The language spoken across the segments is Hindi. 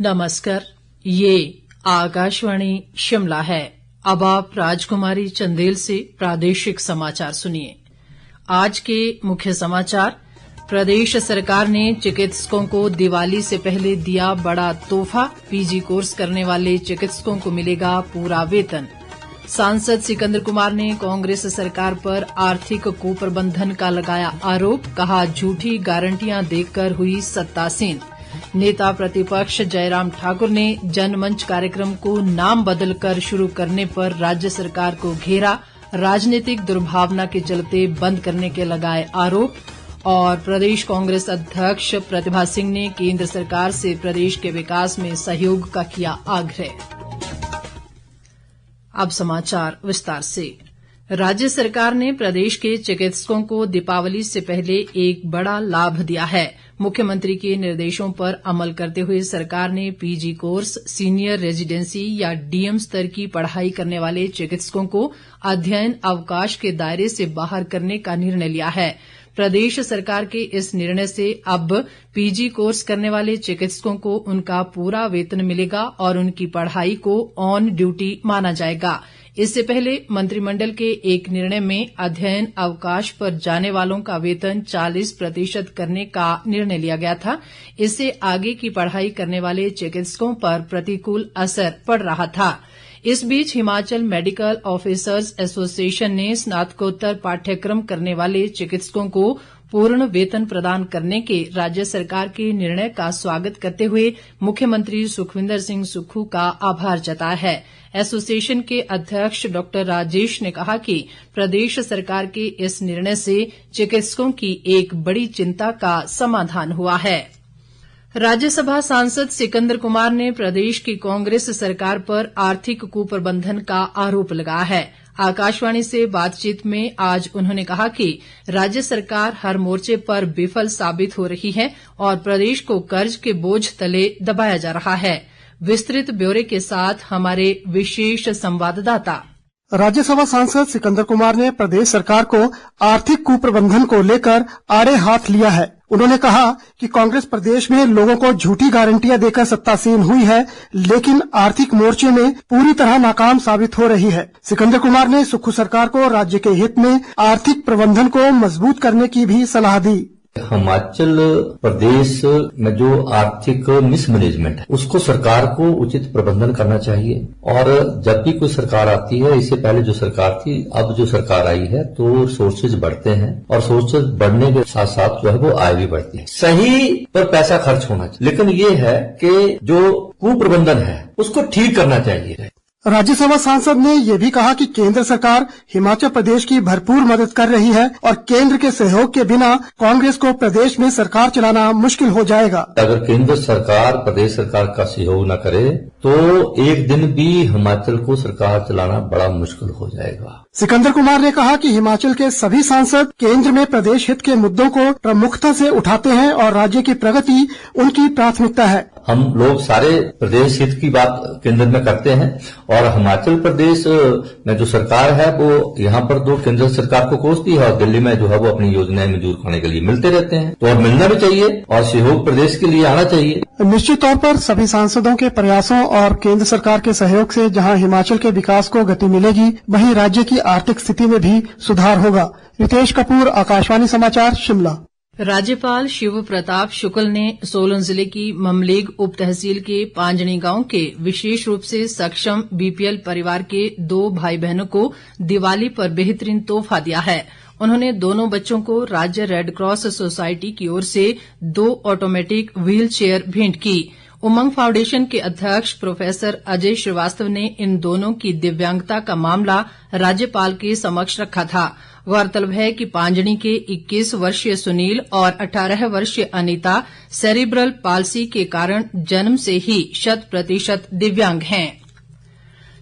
नमस्कार, ये आकाशवाणी शिमला है। अब आप राजकुमारी चंदेल से प्रादेशिक समाचार सुनिए। आज के मुख्य समाचार। प्रदेश सरकार ने चिकित्सकों को दिवाली से पहले दिया बड़ा तोहफा, पीजी कोर्स करने वाले चिकित्सकों को मिलेगा पूरा वेतन। सांसद सिकंदर कुमार ने कांग्रेस सरकार पर आर्थिक कुप्रबंधन का लगाया आरोप, कहा झूठी गारंटियां देकर हुई सत्तासीन। नेता प्रतिपक्ष जयराम ठाकुर ने जनमंच कार्यक्रम को नाम बदलकर शुरू करने पर राज्य सरकार को घेरा, राजनीतिक दुर्भावना के चलते बंद करने के लगाए आरोप। और प्रदेश कांग्रेस अध्यक्ष प्रतिभा सिंह ने केंद्र सरकार से प्रदेश के विकास में सहयोग का किया आग्रह। अब समाचार विस्तार से। राज्य सरकार ने प्रदेश के चिकित्सकों को दीपावली से पहले एक बड़ा लाभ दिया है। मुख्यमंत्री के निर्देशों पर अमल करते हुए सरकार ने पीजी कोर्स, सीनियर रेजिडेंसी या डीएम स्तर की पढ़ाई करने वाले चिकित्सकों को अध्ययन अवकाश के दायरे से बाहर करने का निर्णय लिया है। प्रदेश सरकार के इस निर्णय से अब पीजी कोर्स करने वाले चिकित्सकों को उनका पूरा वेतन मिलेगा और उनकी पढ़ाई को ऑन ड्यूटी माना जाएगा। इससे पहले मंत्रिमंडल के एक निर्णय में अध्ययन अवकाश पर जाने वालों का वेतन 40% करने का निर्णय लिया गया था। इससे आगे की पढ़ाई करने वाले चिकित्सकों पर प्रतिकूल असर पड़ रहा था। इस बीच हिमाचल मेडिकल ऑफिसर्स एसोसिएशन ने स्नातकोत्तर पाठ्यक्रम करने वाले चिकित्सकों को पूर्ण वेतन प्रदान करने के राज्य सरकार के निर्णय का स्वागत करते हुए मुख्यमंत्री सुखविंदर सिंह सुक्खू का आभार जताया है। एसोसिएशन के अध्यक्ष डॉक्टर राजेश ने कहा कि प्रदेश सरकार के इस निर्णय से चिकित्सकों की एक बड़ी चिंता का समाधान हुआ है। राज्यसभा सांसद सिकंदर कुमार ने प्रदेश की कांग्रेस सरकार पर आर्थिक कुप्रबंधन का आरोप लगाया है। आकाशवाणी से बातचीत में आज उन्होंने कहा कि राज्य सरकार हर मोर्चे पर विफल साबित हो रही है और प्रदेश को कर्ज के बोझ तले दबाया जा रहा है। विस्तृत ब्यौरे के साथ हमारे विशेष संवाददाता। राज्यसभा सांसद सिकंदर कुमार ने प्रदेश सरकार को आर्थिक कुप्रबंधन को लेकर आड़े हाथ लिया है। उन्होंने कहा कि कांग्रेस प्रदेश में लोगों को झूठी गारंटियां देकर सत्तासीन हुई है, लेकिन आर्थिक मोर्चे में पूरी तरह नाकाम साबित हो रही है। सिकंदर कुमार ने सुक्खू सरकार को राज्य के हित में आर्थिक प्रबंधन को मजबूत करने की भी सलाह दी। हिमाचल प्रदेश में जो आर्थिक मिसमैनेजमेंट है उसको सरकार को उचित प्रबंधन करना चाहिए। और जब भी कोई सरकार आती है, इससे पहले जो सरकार थी, अब जो सरकार आई है, तो सोर्सेज बढ़ते हैं और सोर्सेज बढ़ने के साथ साथ जो है वो आय भी बढ़ती है। सही पर पैसा खर्च होना चाहिए, लेकिन ये है कि जो कुप्रबंधन है उसको ठीक करना चाहिए। राज्यसभा सांसद ने ये भी कहा कि केंद्र सरकार हिमाचल प्रदेश की भरपूर मदद कर रही है और केंद्र के सहयोग के बिना कांग्रेस को प्रदेश में सरकार चलाना मुश्किल हो जाएगा। अगर केंद्र सरकार प्रदेश सरकार का सहयोग न करे तो एक दिन भी हिमाचल को सरकार चलाना बड़ा मुश्किल हो जाएगा। सिकंदर कुमार ने कहा कि हिमाचल के सभी सांसद केंद्र में प्रदेश हित के मुद्दों को प्रमुखता से उठाते हैं और राज्य की प्रगति उनकी प्राथमिकता है। हम लोग सारे प्रदेश हित की बात केंद्र में करते हैं और हिमाचल प्रदेश में जो सरकार है वो यहाँ पर दो केंद्र सरकार को कोसती है और दिल्ली में जो है वो अपनी योजनाएं मंजूर करने के लिए मिलते रहते हैं। तो अब मिलना भी चाहिए और सहयोग प्रदेश के लिए आना चाहिए। निश्चित तौर पर सभी सांसदों के प्रयासों और केंद्र सरकार के सहयोग से जहां हिमाचल के विकास को गति मिलेगी, वहीं राज्य की आर्थिक स्थिति में भी सुधार होगा। रितेश कपूर, आकाशवाणी समाचार, शिमला। राज्यपाल शिव प्रताप शुक्ल ने सोलन जिले की ममलेग उप तहसील के पांजणी गांव के विशेष रूप से सक्षम बीपीएल परिवार के 2 भाई बहनों को दिवाली पर बेहतरीन तोहफा दिया है। उन्होंने दोनों बच्चों को राज्य रेडक्रॉस सोसाइटी की ओर से 2 ऑटोमेटिक व्हील चेयर भेंट की। उमंग फाउंडेशन के अध्यक्ष प्रोफेसर अजय श्रीवास्तव ने इन दोनों की दिव्यांगता का मामला राज्यपाल के समक्ष रखा था। गौरतलब है कि पांजणी के 21 वर्षीय सुनील और 18 वर्षीय अनीता सेरिब्रल पाल्सी के कारण जन्म से ही 100% दिव्यांग हैं।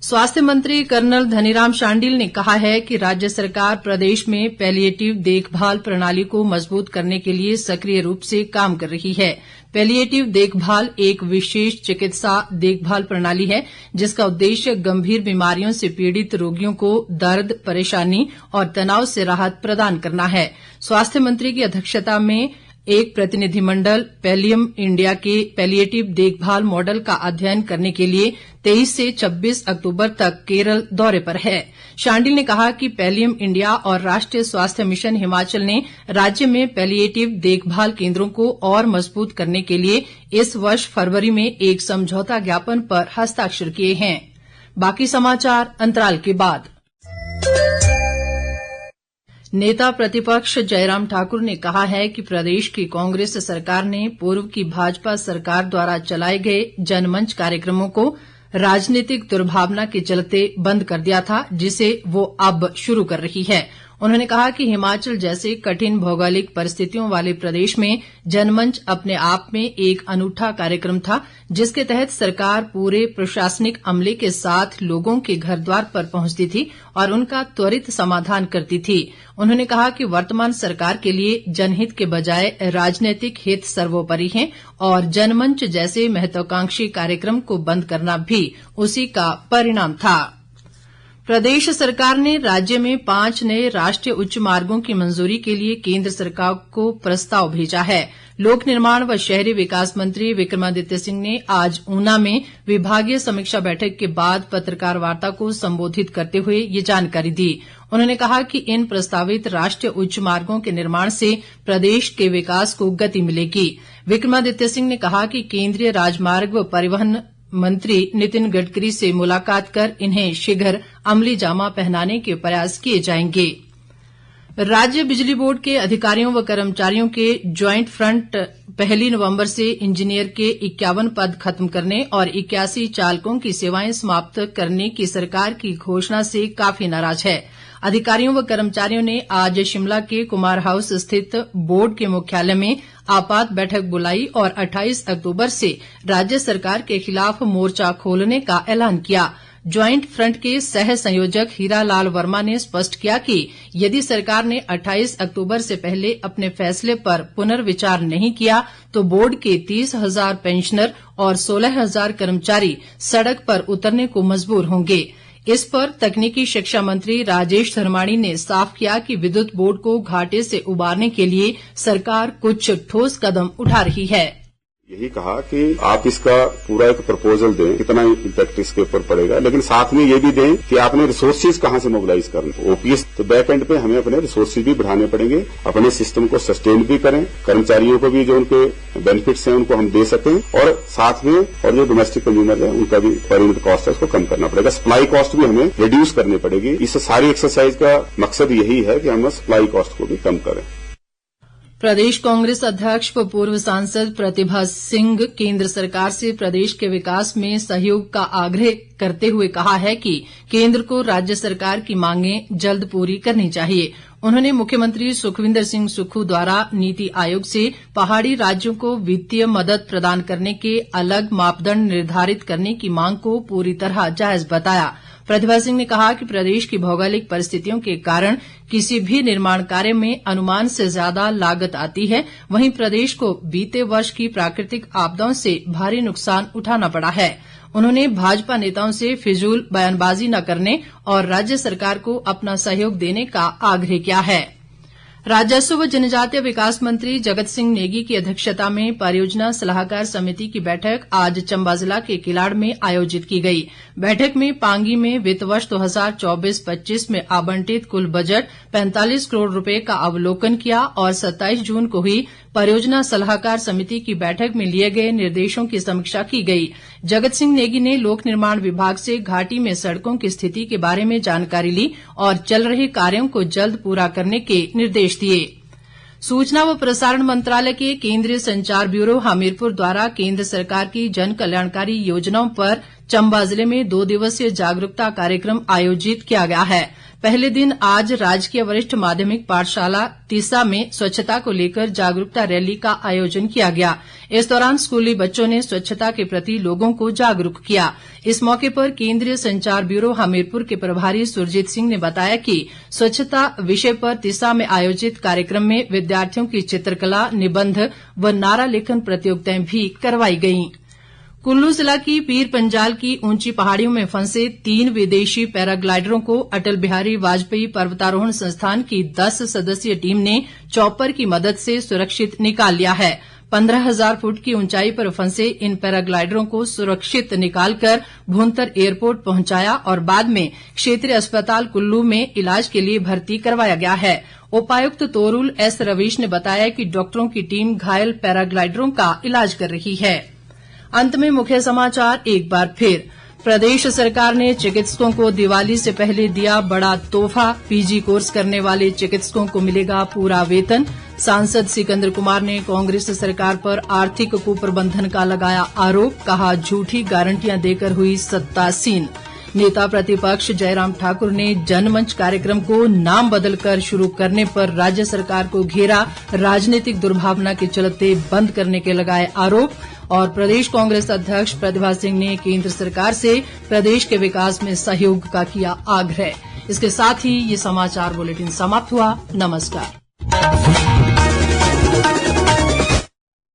स्वास्थ्य मंत्री कर्नल धनीराम शांडिल ने कहा है कि राज्य सरकार प्रदेश में पैलिएटिव देखभाल प्रणाली को मजबूत करने के लिए सक्रिय रूप से काम कर रही है। पैलिएटिव देखभाल एक विशेष चिकित्सा देखभाल प्रणाली है जिसका उद्देश्य गंभीर बीमारियों से पीड़ित रोगियों को दर्द, परेशानी और तनाव से राहत प्रदान करना है। स्वास्थ्य मंत्री की अध्यक्षता में एक प्रतिनिधिमंडल पैलियम इंडिया के पैलिएटिव देखभाल मॉडल का अध्ययन करने के लिए 23 से 26 अक्टूबर तक केरल दौरे पर है। शांडिल ने कहा कि पैलियम इंडिया और राष्ट्रीय स्वास्थ्य मिशन हिमाचल ने राज्य में पैलिएटिव देखभाल केंद्रों को और मजबूत करने के लिए इस वर्ष फरवरी में एक समझौता ज्ञापन पर हस्ताक्षर किए हैं। बाकी समाचार अंतराल के बाद। नेता प्रतिपक्ष जयराम ठाकुर ने कहा है कि प्रदेश की कांग्रेस सरकार ने पूर्व की भाजपा सरकार द्वारा चलाए गए जनमंच कार्यक्रमों को राजनीतिक दुर्भावना के चलते बंद कर दिया था, जिसे वो अब शुरू कर रही है। उन्होंने कहा कि हिमाचल जैसे कठिन भौगोलिक परिस्थितियों वाले प्रदेश में जनमंच अपने आप में एक अनूठा कार्यक्रम था, जिसके तहत सरकार पूरे प्रशासनिक अमले के साथ लोगों के घर द्वार पर पहुंचती थी और उनका त्वरित समाधान करती थी। उन्होंने कहा कि वर्तमान सरकार के लिए जनहित के बजाय राजनीतिक हित सर्वोपरि हैं और जनमंच जैसे महत्वाकांक्षी कार्यक्रम को बंद करना भी उसी का परिणाम था। प्रदेश सरकार ने राज्य में 5 नए राष्ट्रीय उच्च मार्गों की मंजूरी के लिए केंद्र सरकार को प्रस्ताव भेजा है। लोक निर्माण व शहरी विकास मंत्री विक्रमादित्य सिंह ने आज ऊना में विभागीय समीक्षा बैठक के बाद पत्रकार वार्ता को संबोधित करते हुए ये जानकारी दी। उन्होंने कहा कि इन प्रस्तावित राष्ट्रीय उच्च मार्गों के निर्माण से प्रदेश के विकास को गति मिलेगी। विक्रमादित्य सिंह ने कहा कि केंद्रीय राजमार्ग व परिवहन मंत्री नितिन गडकरी से मुलाकात कर इन्हें शीघ्र अमली जामा पहनाने के प्रयास किए जाएंगे। राज्य बिजली बोर्ड के अधिकारियों व कर्मचारियों के ज्वाइंट फ्रंट 1 नवंबर से इंजीनियर के 51 पद खत्म करने और 81 चालकों की सेवाएं समाप्त करने की सरकार की घोषणा से काफी नाराज है। अधिकारियों व कर्मचारियों ने आज शिमला के कुमार हाउस स्थित बोर्ड के मुख्यालय में आपात बैठक बुलाई और 28 अक्टूबर से राज्य सरकार के खिलाफ मोर्चा खोलने का ऐलान किया। ज्वाइंट फ्रंट के सह संयोजक हीरा लाल वर्मा ने स्पष्ट किया कि यदि सरकार ने 28 अक्टूबर से पहले अपने फैसले पर पुनर्विचार नहीं किया तो बोर्ड के 30,000 पेंशनर और 16,000 कर्मचारी सड़क पर उतरने को मजबूर होंगे। इस पर तकनीकी शिक्षा मंत्री राजेश धर्माणी ने साफ किया कि विद्युत बोर्ड को घाटे से उबारने के लिए सरकार कुछ ठोस कदम उठा रही है। यही कहा कि आप इसका पूरा एक प्रपोजल दें, कितना इम्पैक्ट इसके ऊपर पड़ेगा, लेकिन साथ में ये भी दें कि आपने रिसोर्सेज कहां से मोबिलाइज करना। ओपीएस तो बैक एंड पे हमें अपने रिसोर्सेज भी बढ़ाने पड़ेंगे, अपने सिस्टम को सस्टेन भी करें, कर्मचारियों को भी जो उनके बेनिफिट्स हैं उनको हम दे सकें और साथ में और जो डोमेस्टिक कंज्यूमर है उनका भी पर यूनिट कॉस्ट है उसको कम करना पड़ेगा। सप्लाई कॉस्ट भी हमें रिड्यूस करनी पड़ेगी। इस सारी एक्सरसाइज का मकसद यही है कि हम सप्लाई कॉस्ट को भी कम करें। प्रदेश कांग्रेस अध्यक्ष व पूर्व सांसद प्रतिभा सिंह केंद्र सरकार से प्रदेश के विकास में सहयोग का आग्रह करते हुए कहा है कि केंद्र को राज्य सरकार की मांगें जल्द पूरी करनी चाहिए। उन्होंने मुख्यमंत्री सुखविंदर सिंह सुक्खू द्वारा नीति आयोग से पहाड़ी राज्यों को वित्तीय मदद प्रदान करने के अलग मापदंड निर्धारित करने की मांग को पूरी तरह जायज बताया। प्रतिभा सिंह ने कहा कि प्रदेश की भौगोलिक परिस्थितियों के कारण किसी भी निर्माण कार्य में अनुमान से ज्यादा लागत आती है, वहीं प्रदेश को बीते वर्ष की प्राकृतिक आपदाओं से भारी नुकसान उठाना पड़ा है। उन्होंने भाजपा नेताओं से फिजूल बयानबाजी न करने और राज्य सरकार को अपना सहयोग देने का आग्रह किया है। राजस्व व जनजातीय विकास मंत्री जगत सिंह नेगी की अध्यक्षता में परियोजना सलाहकार समिति की बैठक आज चंबा जिला के किलाड़ में आयोजित की गई। बैठक में पांगी में वित्त वर्ष 2024-25 में आवंटित कुल बजट 45 करोड़ रुपए का अवलोकन किया और 27 जून को हुई परियोजना सलाहकार समिति की बैठक में लिए गए निर्देशों की समीक्षा की गई। जगत सिंह नेगी ने लोक निर्माण विभाग से घाटी में सड़कों की स्थिति के बारे में जानकारी ली और चल रहे कार्यों को जल्द पूरा करने के निर्देश दिए। सूचना व प्रसारण मंत्रालय के केंद्रीय संचार ब्यूरो हमीरपुर द्वारा केंद्र सरकार की जन कल्याणकारी योजनाओं पर चंबा जिले में 2 दिवसीय जागरूकता कार्यक्रम आयोजित किया गया है। पहले दिन आज राजकीय वरिष्ठ माध्यमिक पाठशाला तीसा में स्वच्छता को लेकर जागरूकता रैली का आयोजन किया गया। इस दौरान स्कूली बच्चों ने स्वच्छता के प्रति लोगों को जागरूक किया। इस मौके पर केंद्रीय संचार ब्यूरो हमीरपुर के प्रभारी सुरजीत सिंह ने बताया कि स्वच्छता विषय पर तीसा में आयोजित कार्यक्रम में विद्यार्थियों की चित्रकला, निबंध व नारा लेखन प्रतियोगिताएं भी करवाई गईं। कुल्लू जिला की पीर पंजाल की ऊंची पहाड़ियों में फंसे 3 विदेशी पैराग्लाइडरों को अटल बिहारी वाजपेयी पर्वतारोहण संस्थान की 10 सदस्यीय टीम ने चॉपर की मदद से सुरक्षित निकाल लिया है। 15,000 फुट की ऊंचाई पर फंसे इन पैराग्लाइडरों को सुरक्षित निकालकर भुंतर एयरपोर्ट पहुंचाया और बाद में क्षेत्रीय अस्पताल कुल्लू में इलाज के लिए भर्ती करवाया गया है। उपायुक्त तोरूल एस रवीश ने बताया कि डॉक्टरों की टीम घायल पैराग्लाइडरों का इलाज कर रही है। अंत में मुख्य समाचार एक बार फिर। प्रदेश सरकार ने चिकित्सकों को दिवाली से पहले दिया बड़ा तोहफा। पीजी कोर्स करने वाले चिकित्सकों को मिलेगा पूरा वेतन। सांसद सिकंदर कुमार ने कांग्रेस सरकार पर आर्थिक कुप्रबंधन का लगाया आरोप। कहा झूठी गारंटियां देकर हुई सत्तासीन। नेता प्रतिपक्ष जयराम ठाकुर ने जनमंच कार्यक्रम को नाम बदलकर शुरू करने पर राज्य सरकार को घेरा। राजनीतिक दुर्भावना के चलते बंद करने के लगाए आरोप। और प्रदेश कांग्रेस अध्यक्ष प्रतिभा सिंह ने केंद्र सरकार से प्रदेश के विकास में सहयोग का किया आग्रह। इसके साथ ही ये समाचार बुलेटिन समाप्त हुआ। नमस्कार।